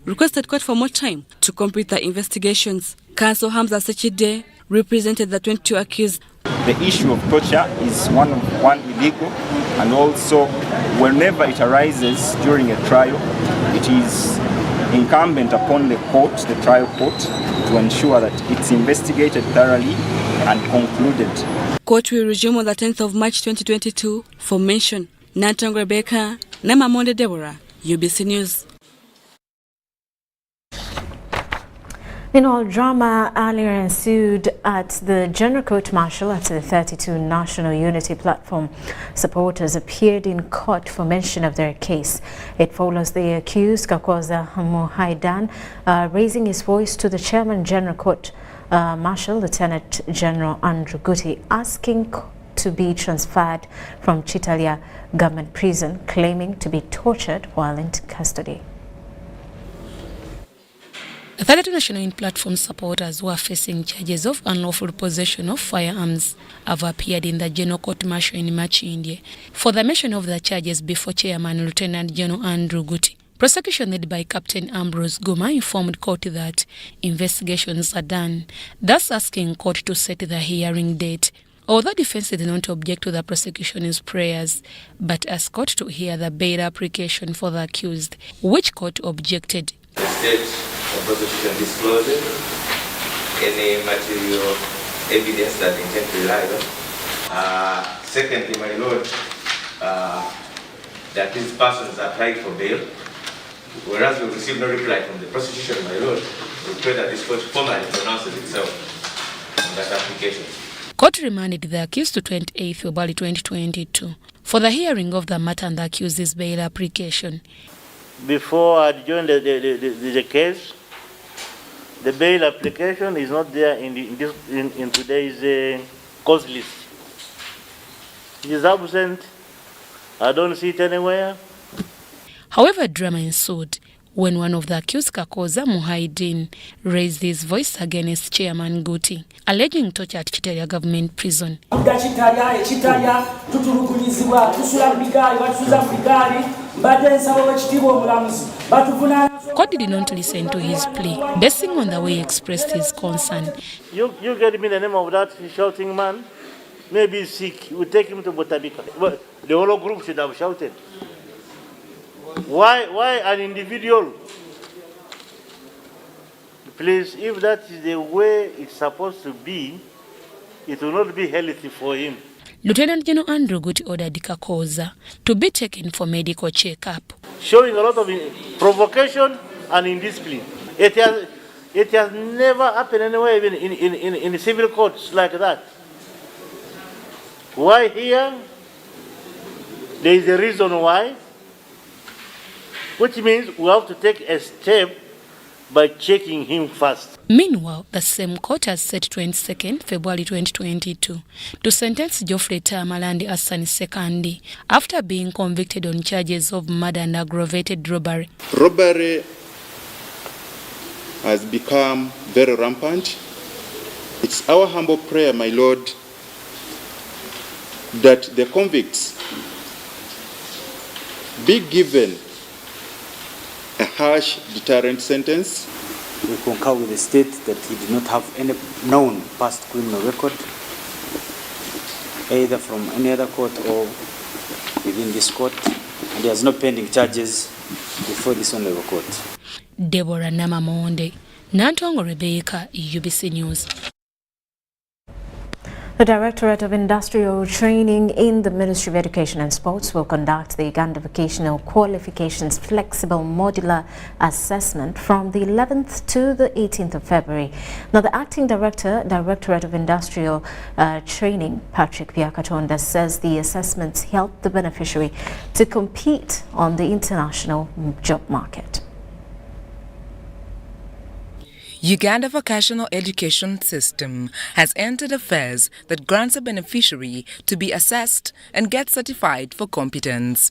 requested court for more time to complete the investigations. Counsel Hamza Sechide represented the 22 accused. The issue of torture is one illegal, and also whenever it arises during a trial, it is incumbent upon the court, the trial court, to ensure that it's investigated thoroughly and concluded. Court will resume on the 10th of March 2022 for mention. Nantongo Rebecca, Namamonde Deborah, UBC News. Meanwhile, drama earlier ensued at the General Court Martial at the 32 National Unity Platform. Supporters appeared in court for mention of their case. It follows the accused, Kakwaza Muhaidan, raising his voice to the Chairman General Court Martial, Lieutenant General Andrew Guti, asking to be transferred from Chitalia government prison, claiming to be tortured while in custody. The 32 National Unity Platform supporters who are facing charges of unlawful possession of firearms have appeared in the General Court Martial in Machindye for the mention of the charges before Chairman Lieutenant General Andrew Guti. Prosecution led by Captain Ambrose Guma informed court that investigations are done, thus asking court to set the hearing date. Although defense did not object to the prosecution's prayers, but asked court to hear the bail application for the accused, which court objected. The state of prosecution discloses any material evidence that intend to rely on. Secondly, my lord, that these persons applied for bail, whereas we received no reply from the prosecution, my lord, we pray that this court formally pronounces itself on that application. Court remanded the accused to 28th February 2022 for the hearing of the matter and the accused's bail application. Before I joined the case, the bail application is not there in today's cause list. It is absent. I don't see it anywhere. However, drama ensued when one of the accused, Kakoza Muhaidin, raised his voice against Chairman Guti, alleging torture at Chitalia government prison. Court did not listen to his plea, basing on the way he expressed his concern. You get me the name of that shouting man? Maybe he's sick. We take him to Botabika. But the whole group should have shouted. Why an individual? Please, if that is the way it's supposed to be, it will not be healthy for him. Lieutenant General Andrew Guti ordered Kakoza to be taken for medical check-up. Showing a lot of provocation and indiscipline. It has never happened anywhere, even in civil courts like that. Why here? There is a reason why, which means we have to take a step by checking him first. Meanwhile, the same court has set 22nd February 2022 to sentence Geoffrey Tamalandi Hassan Sekandi after being convicted on charges of murder and aggravated robbery. Robbery has become very rampant. It's our humble prayer, my Lord, that the convicts be given a harsh deterrent sentence. We concur with the state that he did not have any known past criminal record, either from any other court or within this court, and he has no pending charges before this honorable court. Deborah Namamonde, Nantongo Rebecca, UBC News. The Directorate of Industrial Training in the Ministry of Education and Sports will conduct the Uganda Vocational Qualifications Flexible Modular Assessment from the 11th to the 18th of February. Now, the Acting Director, Directorate of Industrial Training, Patrick Byakatonda, says the assessments help the beneficiary to compete on the international job market. Uganda Vocational Education System has entered a phase that grants a beneficiary to be assessed and get certified for competence.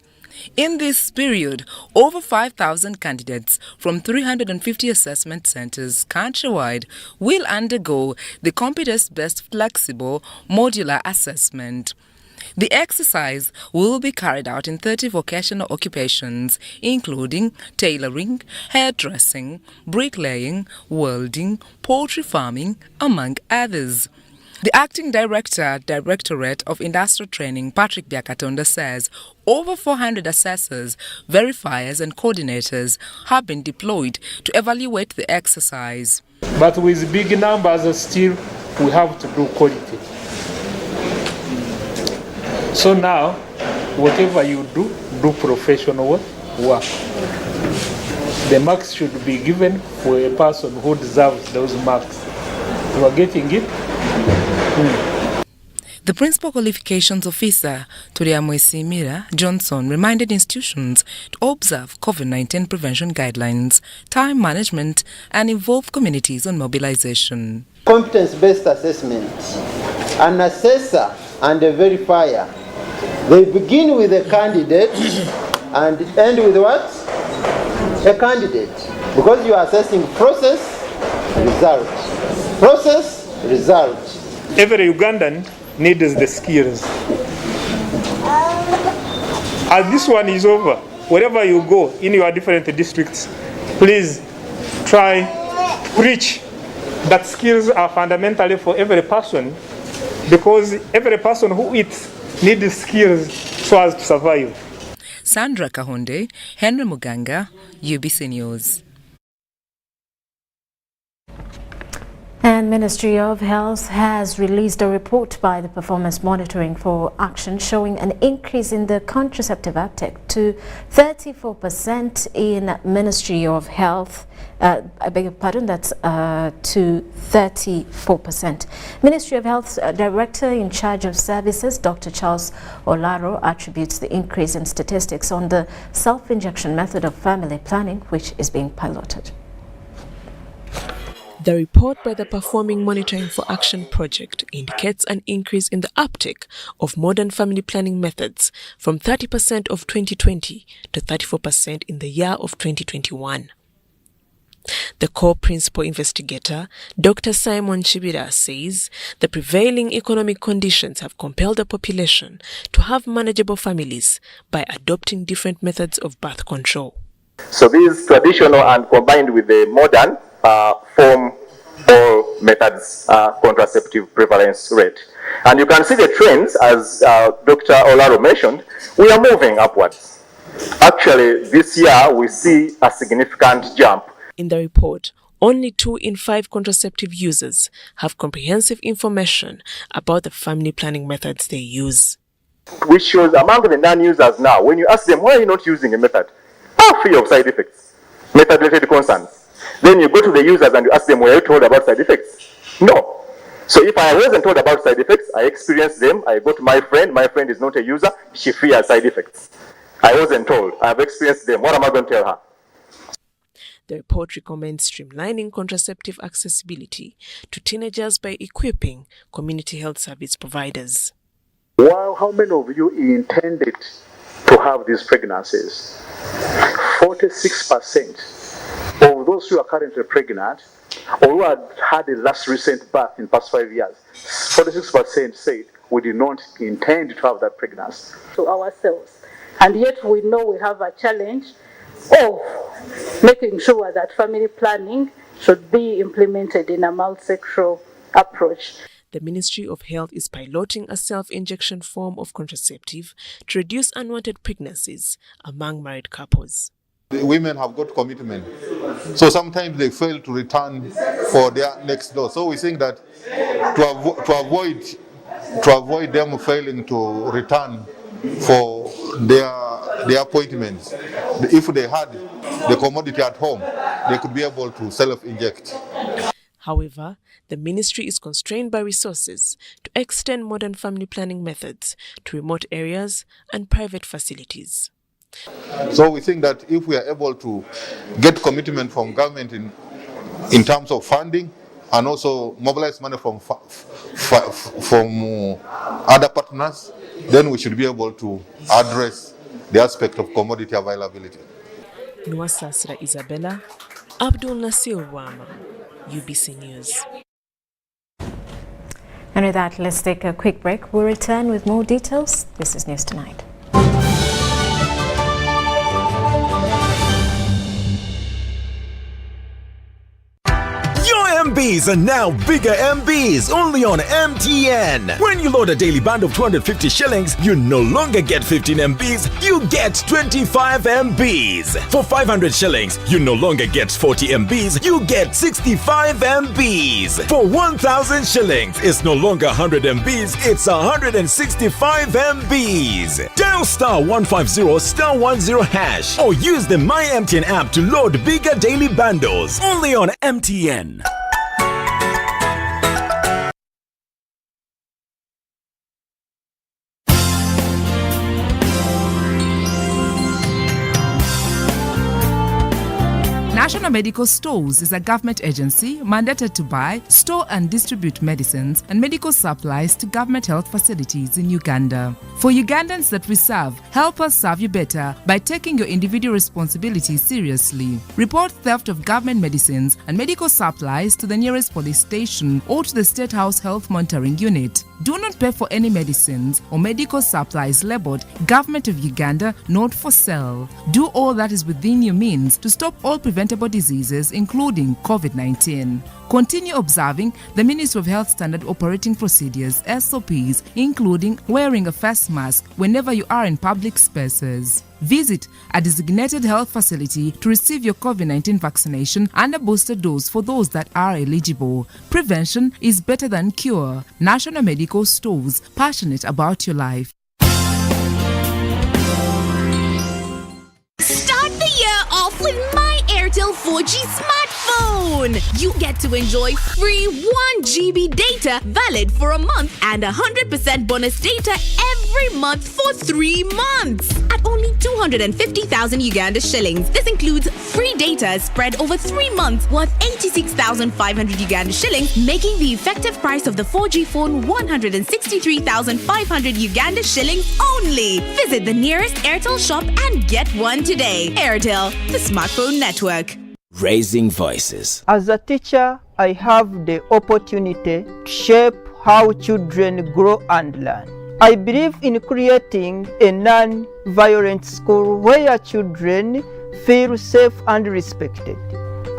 In this period, over 5,000 candidates from 350 assessment centers countrywide will undergo the Competence-Based Flexible Modular Assessment. The exercise will be carried out in 30 vocational occupations, including tailoring, hairdressing, bricklaying, welding, poultry farming, among others. The Acting Director, Directorate of Industrial Training, Patrick Byakatonda, says over 400 assessors, verifiers and coordinators have been deployed to evaluate the exercise. But with big numbers, still we have to do quality. So now, whatever you do professional work. The marks should be given for a person who deserves those marks. You are getting it? The Principal Qualifications Officer, Turiamwesimira Johnson, reminded institutions to observe COVID-19 prevention guidelines, time management, and involve communities on mobilization. Competence-based assessment. An assessor and a verifier, they begin with a candidate and end with what? A candidate. Because you are assessing process, result. Process, result. Every Ugandan needs the skills. As this one is over, wherever you go in your different districts, please try preach that skills are fundamentally for every person, because every person who eats needs skills so as to survive. Sandra Kahonde, Henry Muganga, UBC News. And Ministry of Health has released a report by the Performance Monitoring for Action showing an increase in the contraceptive uptake to 34% in Ministry of Health. I beg your pardon, that's to 34%. Ministry of Health Director in charge of services, Dr. Charles Olaro, attributes the increase in statistics on the self-injection method of family planning, which is being piloted. The report by the Performing Monitoring for Action project indicates an increase in the uptake of modern family planning methods from 30% of 2020 to 34% in the year of 2021. The core principal investigator, Dr. Simon Chibira, says the prevailing economic conditions have compelled the population to have manageable families by adopting different methods of birth control. So these traditional and combined with the modern form all methods contraceptive prevalence rate. And you can see the trends, as Dr. Olaro mentioned, we are moving upwards. Actually, this year we see a significant jump. In the report, only 2 in 5 contraceptive users have comprehensive information about the family planning methods they use. Which shows among the non-users now, when you ask them, why are you not using a method? Are free of side effects, method-related concerns. Then you go to the users and you ask them, were you told about side effects? No. So if I wasn't told about side effects, I experienced them, I go to my friend is not a user, she fears side effects. I wasn't told, I've experienced them, what am I going to tell her? The report recommends streamlining contraceptive accessibility to teenagers by equipping community health service providers. Well, how many of you intended to have these pregnancies? 46% of those who are currently pregnant or who had a last recent birth in the past 5 years, 46% said we did not intend to have that pregnancy. To ourselves. And yet we know we have a challenge of making sure that family planning should be implemented in a multi-sectoral approach. The Ministry of Health is piloting a self-injection form of contraceptive to reduce unwanted pregnancies among married couples. The women have got commitment, so sometimes they fail to return for their next dose. So we think that to avoid them failing to return for their appointments, if they had the commodity at home, they could be able to self-inject. However, the ministry is constrained by resources to extend modern family planning methods to remote areas and private facilities. So we think that if we are able to get commitment from government in terms of funding and also mobilize money from other partners, then we should be able to address the aspect of commodity availability. Nwasasra Isabella, Abdul Nasir Wama, UBC News. And with that, let's take a quick break. We'll return with more details. This is News Tonight. MBs are now bigger MBs only on MTN. When you load a daily bundle of 250 shillings, you no longer get 15 MBs, you get 25 MBs. For 500 shillings, you no longer get 40 MBs, you get 65 MBs. For 1,000 shillings, it's no longer 100 MBs, it's 165 MBs. Dial *150 *10# or use the My MTN app to load bigger daily bundles only on MTN. National Medical Stores is a government agency mandated to buy, store and distribute medicines and medical supplies to government health facilities in Uganda. For Ugandans that we serve, help us serve you better by taking your individual responsibilities seriously. Report theft of government medicines and medical supplies to the nearest police station or to the State House Health Monitoring Unit. Do not pay for any medicines or medical supplies labeled Government of Uganda, not for sale. Do all that is within your means to stop all preventable diseases, including COVID-19. Continue observing the Ministry of Health Standard Operating Procedures, SOPs, including wearing a face mask whenever you are in public spaces. Visit a designated health facility to receive your COVID-19 vaccination and a booster dose for those that are eligible. Prevention is better than cure. National Medical Stores, passionate about your life. Start the year off with my Airtel 4G smartphone. You get to enjoy free 1 GB data valid for a month and 100% bonus data every month for 3 months at only 250,000 Uganda shillings. This includes free data spread over 3 months worth 86,500 Uganda shillings, making the effective price of the 4G phone 163,500 Uganda shillings only. Visit the nearest Airtel shop and get one today. Airtel, the smartphone network. Raising voices. As a teacher, I have the opportunity to shape how children grow and learn. I believe in creating a non-violent school where children feel safe and respected.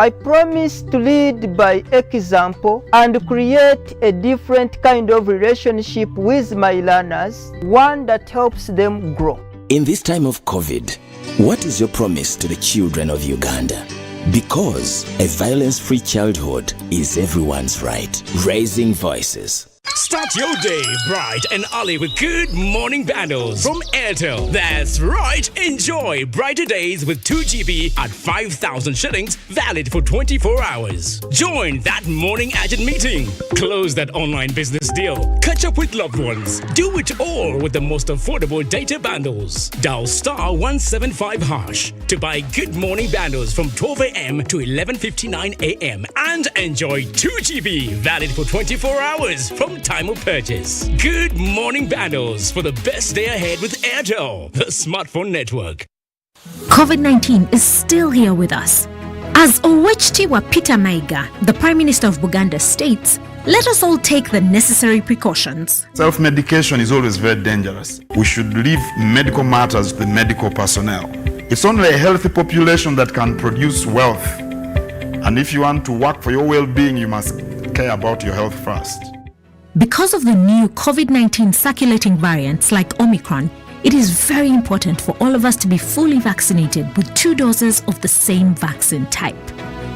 I promise to lead by example and create a different kind of relationship with my learners, one that helps them grow. In this time of COVID, what is your promise to the children of Uganda? Because a violence-free childhood is everyone's right. Raising voices. Start your day bright and early with good morning bundles from Airtel. That's right. Enjoy brighter days with 2 GB at 5,000 shillings, valid for 24 hours. Join that morning agent meeting. Close that online business deal. Catch up with loved ones. Do it all with the most affordable data bundles. Dial *175# to buy good morning bundles from 12 a.m. to 11:59 a.m. and enjoy 2 GB, valid for 24 hours from time of purchase. Good morning bundles for the best day ahead with Airtel, the smartphone network. COVID-19 is still here with us. As Owechitiwa Peter Maiga, the Prime Minister of Buganda, states, let us all take the necessary precautions. Self-medication is always very dangerous. We should leave medical matters to the medical personnel. It's only a healthy population that can produce wealth. And if you want to work for your well-being, you must care about your health first. Because of the new COVID-19 circulating variants like Omicron, it is very important for all of us to be fully vaccinated with 2 doses of the same vaccine type.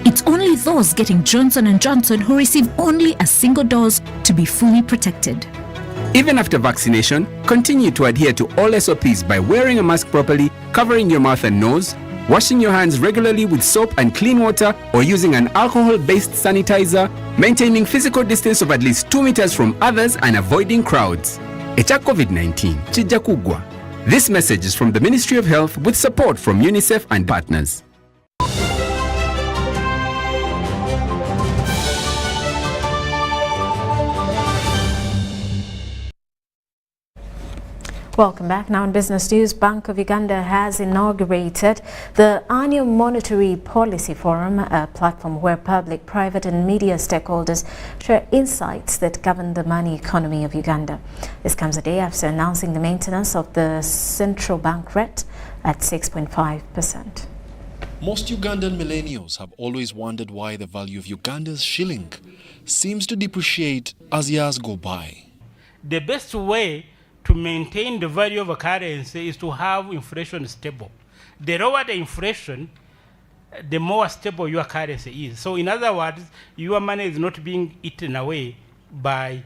It's only those getting Johnson & Johnson who receive only a single dose to be fully protected. Even after vaccination, continue to adhere to all SOPs by wearing a mask properly, covering your mouth and nose, washing your hands regularly with soap and clean water or using an alcohol-based sanitizer, maintaining physical distance of at least 2 meters from others and avoiding crowds. Echa COVID-19, chija kugwa. This message is from the Ministry of Health with support from UNICEF and partners. Welcome back. Now in business news, Bank of Uganda has inaugurated the annual Monetary Policy Forum, a platform where public, private and media stakeholders share insights that govern the money economy of Uganda. This comes a day after announcing the maintenance of the central bank rate at 6.5%. Most Ugandan millennials have always wondered why the value of Uganda's shilling seems to depreciate as years go by. The best way to maintain the value of a currency is to have inflation stable. The lower the inflation, the more stable your currency is. So in other words, your money is not being eaten away by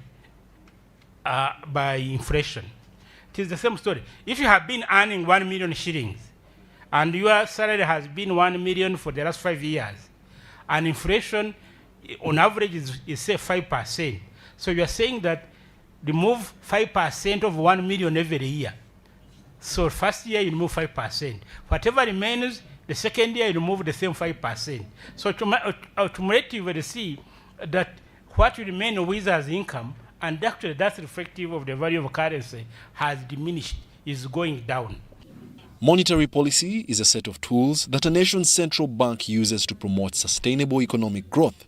inflation. It is the same story. If you have been earning 1 million shillings and your salary has been 1 million for the last 5 years, and inflation on average is say 5%. So you are saying that remove 5% of 1 million every year. So first year you remove 5%. Whatever remains, the second year you remove the same 5%. So automatically you see that what you remain with as income, and actually that's reflective of the value of currency, has diminished, is going down. Monetary policy is a set of tools that a nation's central bank uses to promote sustainable economic growth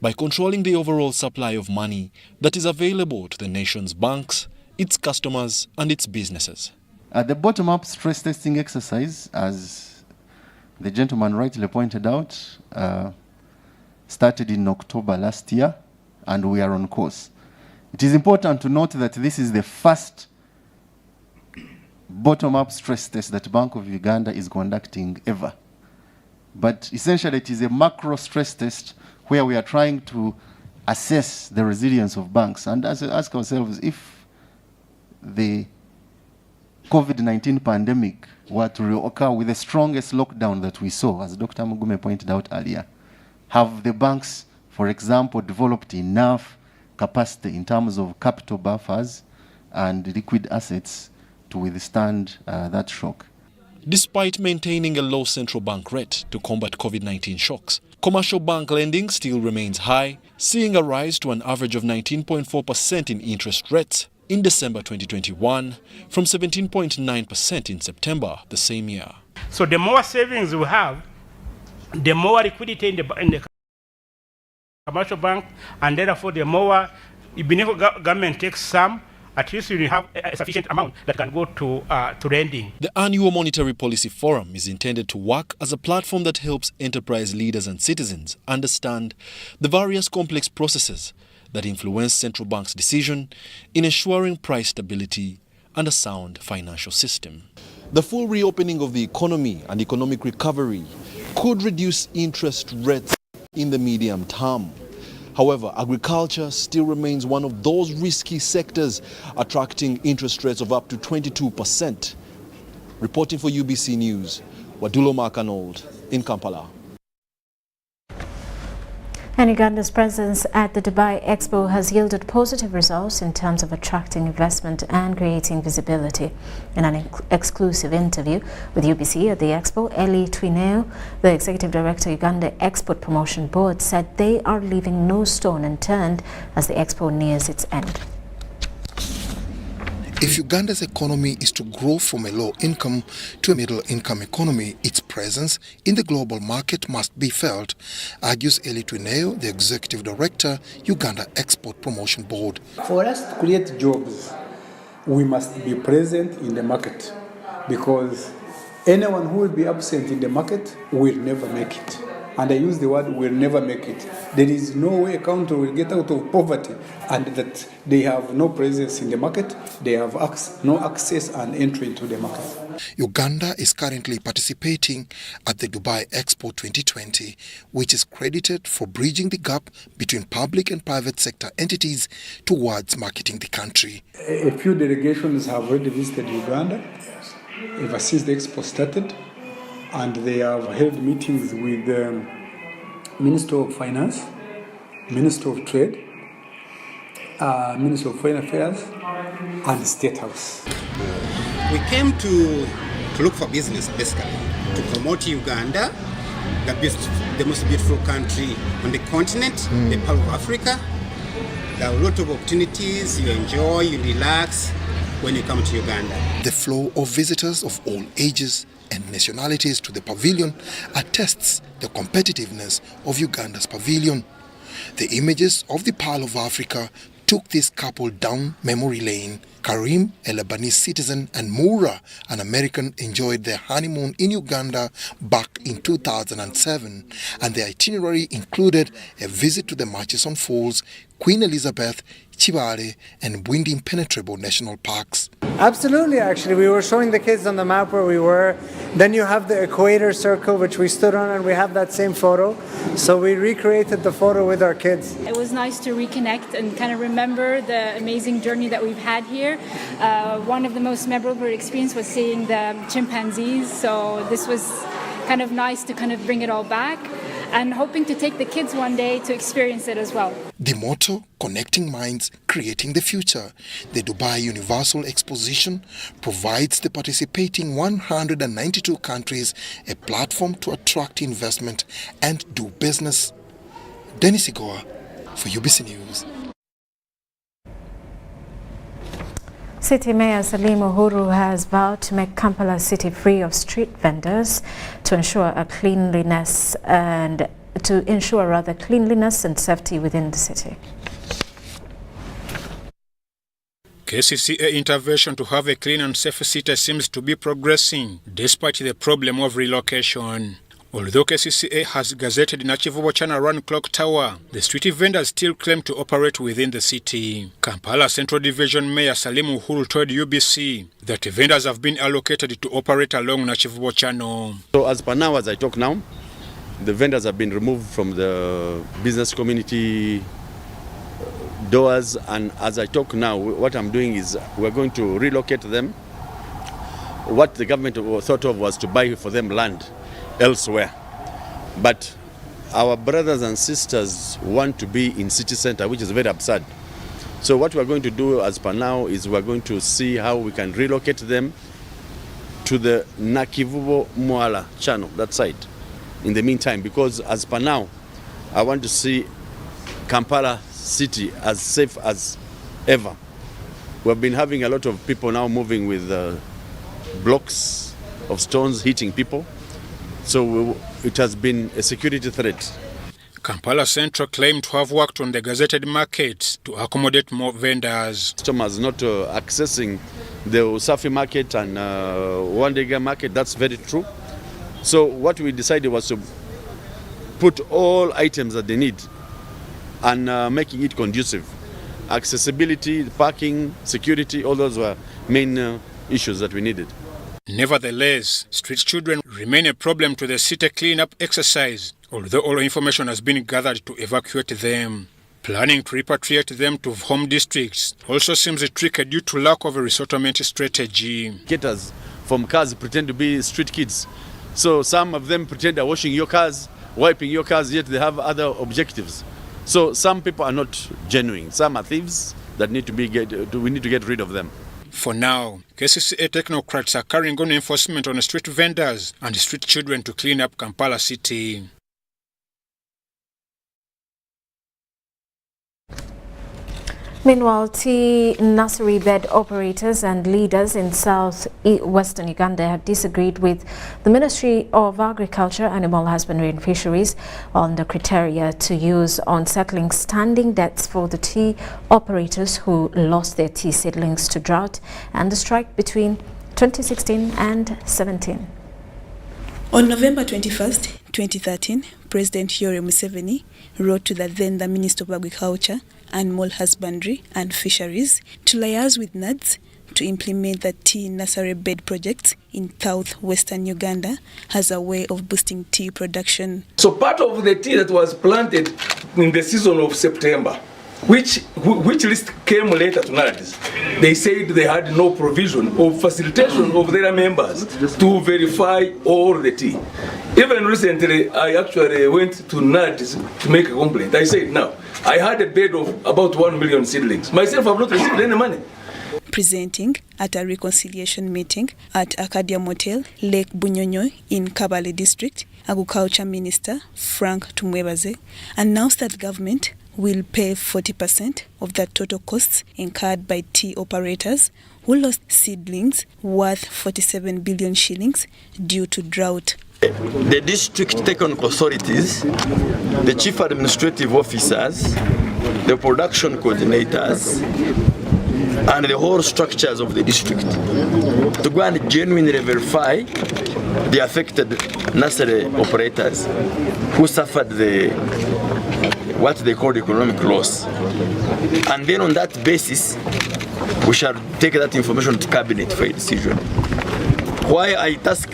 by controlling the overall supply of money that is available to the nation's banks, its customers, and its businesses. The bottom-up stress testing exercise, as the gentleman rightly pointed out, started in October last year, and we are on course. It is important to note that this is the first bottom-up stress test that Bank of Uganda is conducting ever. But essentially it is a macro stress test where we are trying to assess the resilience of banks and ask ourselves, if the COVID-19 pandemic were to reoccur with the strongest lockdown that we saw, as Dr. Mugume pointed out earlier, have the banks, for example, developed enough capacity in terms of capital buffers and liquid assets to withstand that shock? Despite maintaining a low central bank rate to combat COVID-19 shocks, commercial bank lending still remains high, seeing a rise to an average of 19.4% in interest rates in December 2021 from 17.9% in September the same year. So the more savings we have, the more liquidity in the commercial bank, and therefore the more, even if government takes some, at least you have a sufficient amount that can go to lending. The annual Monetary Policy Forum is intended to work as a platform that helps enterprise leaders and citizens understand the various complex processes that influence central bank's decision in ensuring price stability and a sound financial system. The full reopening of the economy and economic recovery could reduce interest rates in the medium term. However, agriculture still remains one of those risky sectors, attracting interest rates of up to 22%. Reporting for UBC News, Wadulo Markanold in Kampala. And Uganda's presence at the Dubai EXPO has yielded positive results in terms of attracting investment and creating visibility. In an exclusive interview with UBC at the EXPO, Eli Twineo, the Executive Director Uganda Export Promotion Board, said they are leaving no stone unturned as the EXPO nears its end. If Uganda's economy is to grow from a low-income to a middle-income economy, its presence in the global market must be felt, argues Eli Twineo, the Executive Director, Uganda Export Promotion Board. For us to create jobs, we must be present in the market, because anyone who will be absent in the market will never make it. And I use the word will never make it. There is no way a country will get out of poverty and that they have no presence in the market, they have no access and entry into the market. Uganda is currently participating at the Dubai Expo 2020, which is credited for bridging the gap between public and private sector entities towards marketing the country. A few delegations have already visited Uganda ever since the Expo started, and they have held meetings with the Minister of Finance, Minister of Trade, Minister of Foreign Affairs, and State House. We came to look for business, basically, to promote Uganda, the most beautiful country on the continent, the part of Africa. There are a lot of opportunities, you enjoy, you relax, when you come to Uganda. The flow of visitors of all ages and nationalities to the pavilion attests the competitiveness of Uganda's pavilion. The images of the Pearl of Africa took this couple down memory lane. Karim, a Lebanese citizen, and Moura, an American, enjoyed their honeymoon in Uganda back in 2007, and the itinerary included a visit to the Murchison Falls, Queen Elizabeth, Chibale, and Bwindi Impenetrable National Parks. Absolutely, actually. We were showing the kids on the map where we were. Then you have the equator circle, which we stood on, and we have that same photo. So we recreated the photo with our kids. It was nice to reconnect and kind of remember the amazing journey that we've had here. One of the most memorable experiences was seeing the chimpanzees. So this was kind of nice to kind of bring it all back, and hoping to take the kids one day to experience it as well. The motto, connecting minds, creating the future. The Dubai Universal Exposition provides the participating 192 countries a platform to attract investment and do business. Dennis Igoa for UBC News. City Mayor Salim Uhuru has vowed to make Kampala city free of street vendors to ensure cleanliness and safety within the city. KCCA intervention to have a clean and safe city seems to be progressing despite the problem of relocation. Although KCCA has gazetted an achievable channel run clock tower, the street vendors still claim to operate within the city. Kampala Central Division Mayor Salim Uhuru told UBC that vendors have been allocated to operate along an achievable channel. So as per now, as I talk now, the vendors have been removed from the business community doors, and as I talk now, what I'm doing is we're going to relocate them. What the government thought of was to buy for them land elsewhere, but our brothers and sisters want to be in city center, which is very absurd. So what we're going to do as per now is we're going to see how we can relocate them to the Nakivubo Mwala channel, that side, in the meantime, because as per now I want to see Kampala city as safe as ever. We've been having a lot of people now moving with blocks of stones hitting people. So it has been a security threat. Kampala Central claimed to have worked on the gazetted markets to accommodate more vendors. Customers not accessing the Usafi market and Wandega market, that's very true. So what we decided was to put all items that they need and making it conducive. Accessibility, parking, security, all those were main issues that we needed. Nevertheless, street children remain a problem to the city cleanup exercise, although all information has been gathered to evacuate them. Planning to repatriate them to home districts also seems tricky due to lack of a resettlement strategy. Getters from cars pretend to be street kids. So some of them pretend they're washing your cars, wiping your cars, yet they have other objectives. So some people are not genuine. Some are thieves that we need to get rid of them. For now, KCCA technocrats are carrying on enforcement on street vendors and street children to clean up Kampala city. Meanwhile, tea nursery bed operators and leaders in south-western Uganda have disagreed with the Ministry of Agriculture, Animal Husbandry and Fisheries on the criteria to use on settling standing debts for the tea operators who lost their tea seedlings to drought and the strike between 2016 and 17. On November 21st, 2013, President Yoweri Museveni wrote to the then Minister of Agriculture, Animal Husbandry and Fisheries to liaise with NADS to implement the tea nursery bed projects in south-western Uganda as a way of boosting tea production. So part of the tea that was planted in the season of September, which list came later to NADS, they said they had no provision of facilitation of their members to verify all the tea. Even recently, I actually went to NADS to make a complaint. I said, now, I had a bed of about 1 million seedlings. Myself, I have not received any money. Presenting at a reconciliation meeting at Acadia Motel, Lake Bunyonyo in Kabale District, Agriculture Minister Frank Tumwebaze announced that government will pay 40% of the total costs incurred by tea operators who lost seedlings worth 47 billion shillings due to drought. The district technical authorities, the chief administrative officers, the production coordinators, and the whole structures of the district to go and genuinely verify the affected nursery operators who suffered what they call economic loss. And then on that basis, we shall take that information to cabinet for a decision. Why we tasked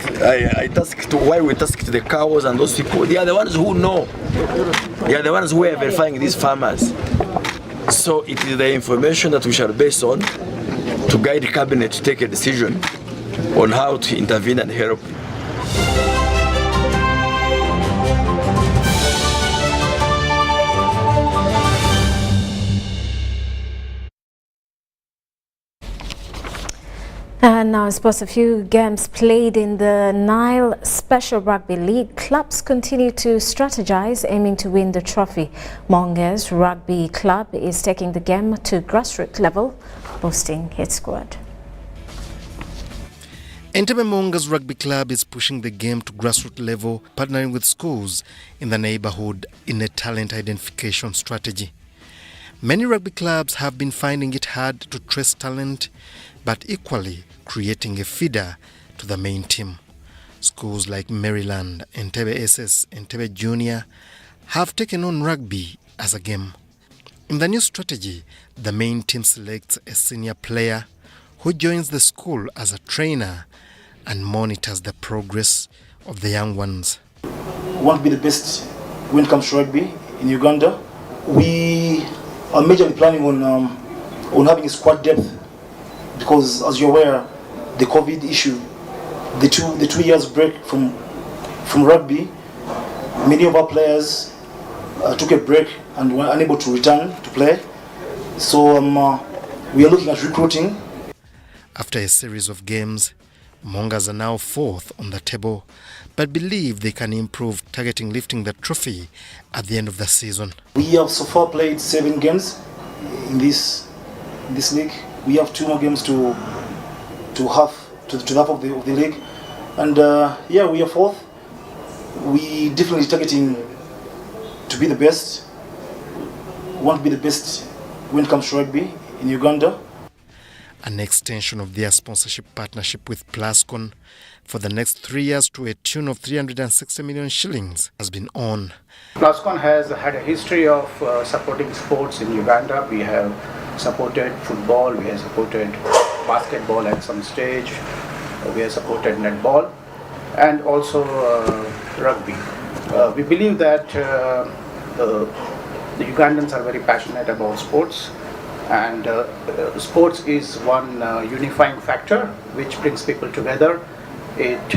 the cows and those people, they are the ones who know. They are the ones who are verifying these farmers. So it is the information that we shall base on to guide the cabinet to take a decision on how to intervene and help. And now, sports, a few games played in the Nile Special Rugby League. Clubs continue to strategize, aiming to win the trophy. Monges Rugby Club is taking the game to grassroots level, boosting its squad. Entebbe Monges Rugby Club is pushing the game to grassroots level, partnering with schools in the neighborhood in a talent identification strategy. Many rugby clubs have been finding it hard to trace talent, but equally creating a feeder to the main team. Schools like Maryland, Entebbe SS, Entebbe Junior have taken on rugby as a game. In the new strategy, the main team selects a senior player who joins the school as a trainer and monitors the progress of the young ones. We want to be the best when it comes to rugby in Uganda. We are majorly planning on having a squad depth because, as you're aware, the COVID issue, the two years break from rugby, many of our players took a break and were unable to return to play. So we are looking at recruiting. After a series of games, Mongas are now fourth on the table, but believe they can improve, targeting lifting the trophy at the end of the season. We have so far played 7 games in this league. We have 2 more games to half of the league, and yeah, we are fourth. We definitely targeting to be the best. We want to be the best when it comes to rugby in Uganda. An extension of their sponsorship partnership with Plascon for the next 3 years to a tune of 360 million shillings has been on. Plascon has had a history of supporting sports in Uganda. We have supported football, we have supported basketball at some stage, we have supported netball, and also rugby. We believe that the Ugandans are very passionate about sports, and sports is one unifying factor which brings people together. It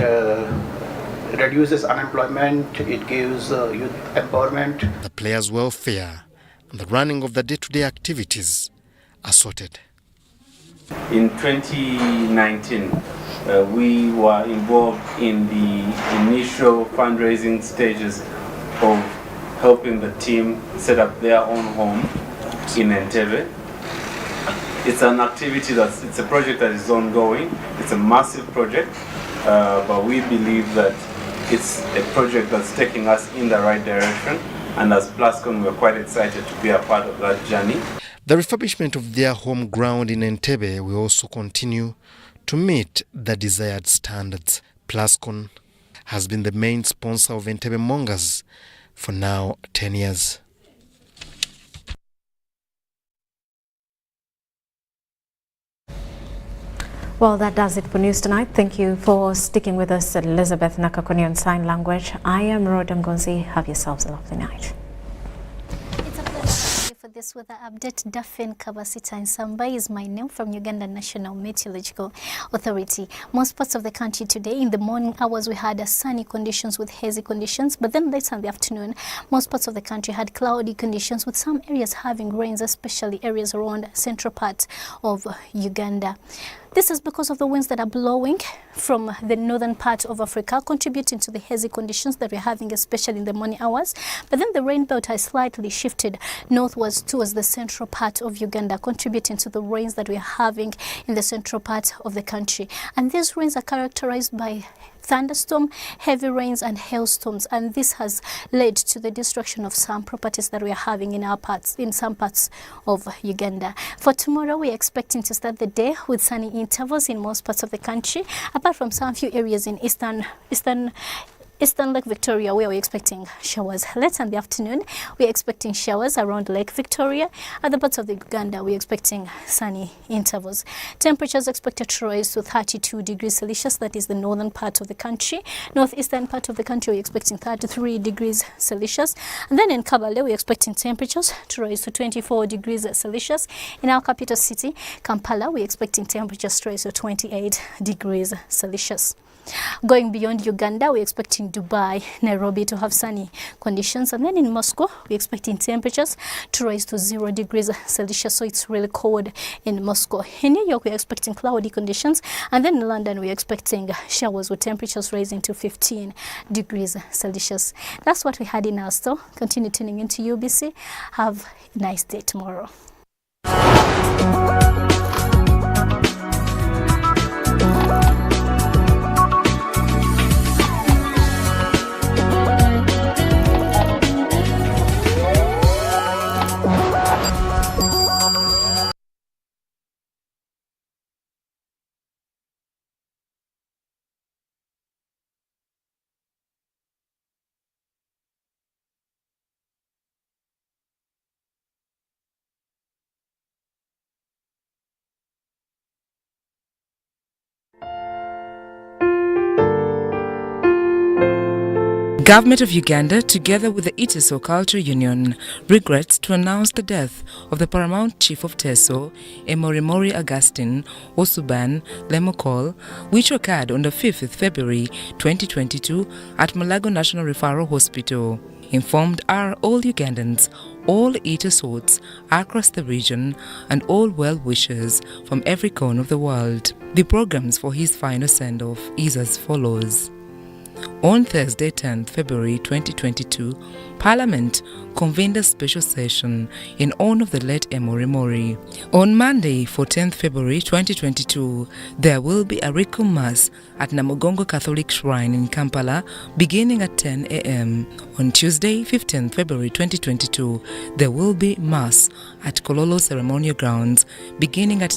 reduces unemployment, it gives youth empowerment. The players' welfare and the running of the day-to-day activities are sorted. In 2019, we were involved in the initial fundraising stages of helping the team set up their own home in Entebbe. It's an activity it's a project that is ongoing. It's a massive project, but we believe that it's a project that's taking us in the right direction. And as Plascon, we're quite excited to be a part of that journey. The refurbishment of their home ground in Entebbe will also continue to meet the desired standards. Plascon has been the main sponsor of Entebbe Mongas for now 10 years. Well, that does it for news tonight. Thank you for sticking with us. Elizabeth Nakakoni on Sign Language. I am Rhoda Ngonzi. Have yourselves a lovely night. For this weather update, Daphne Kabasita in Samba is my name from Uganda National Meteorological Authority. Most parts of the country today, in the morning hours, we had sunny conditions with hazy conditions, but then later in the afternoon, most parts of the country had cloudy conditions with some areas having rains, especially areas around central parts of Uganda. This is because of the winds that are blowing from the northern part of Africa, contributing to the hazy conditions that we're having, especially in the morning hours. But then the rain belt has slightly shifted northwards towards the central part of Uganda, contributing to the rains that we're having in the central part of the country. And these rains are characterized by thunderstorm, heavy rains and hailstorms, and this has led to the destruction of some properties that we are having in some parts of Uganda. For tomorrow, we are expecting to start the day with sunny intervals in most parts of the country, apart from some few areas in Eastern Lake Victoria, where we're expecting showers. Later in the afternoon, we're expecting showers around Lake Victoria. Other parts of the Uganda, we're expecting sunny intervals. Temperatures expected to rise to 32 degrees Celsius, that is the northern part of the country. Northeastern part of the country, we're expecting 33 degrees Celsius. And then in Kabale, we're expecting temperatures to rise to 24 degrees Celsius. In our capital city, Kampala, we're expecting temperatures to rise to 28 degrees Celsius. Going beyond Uganda, we're expecting Dubai, Nairobi to have sunny conditions. And then in Moscow, we're expecting temperatures to rise to 0 degrees Celsius. So it's really cold in Moscow. In New York, we're expecting cloudy conditions. And then in London, we're expecting showers with temperatures rising to 15 degrees Celsius. That's what we had in our store. Continue tuning into UBC. Have a nice day tomorrow. Government of Uganda, together with the Iteso Culture Union, regrets to announce the death of the paramount chief of Teso, Emorimori Augustine Osuban Lemokol, which occurred on the 5th of February 2022 at Malago National Referral Hospital. Informed are all Ugandans, all Itesots across the region, and all well-wishers from every corner of the world. The programs for his final send-off is as follows. On Thursday, 10th February 2022, Parliament convened a special session in honor of the late Emorimori. On Monday, 14th February 2022, there will be a Requiem Mass at Namugongo Catholic Shrine in Kampala beginning at 10 a.m. On Tuesday, 15th February 2022, there will be Mass at Kololo Ceremonial Grounds beginning at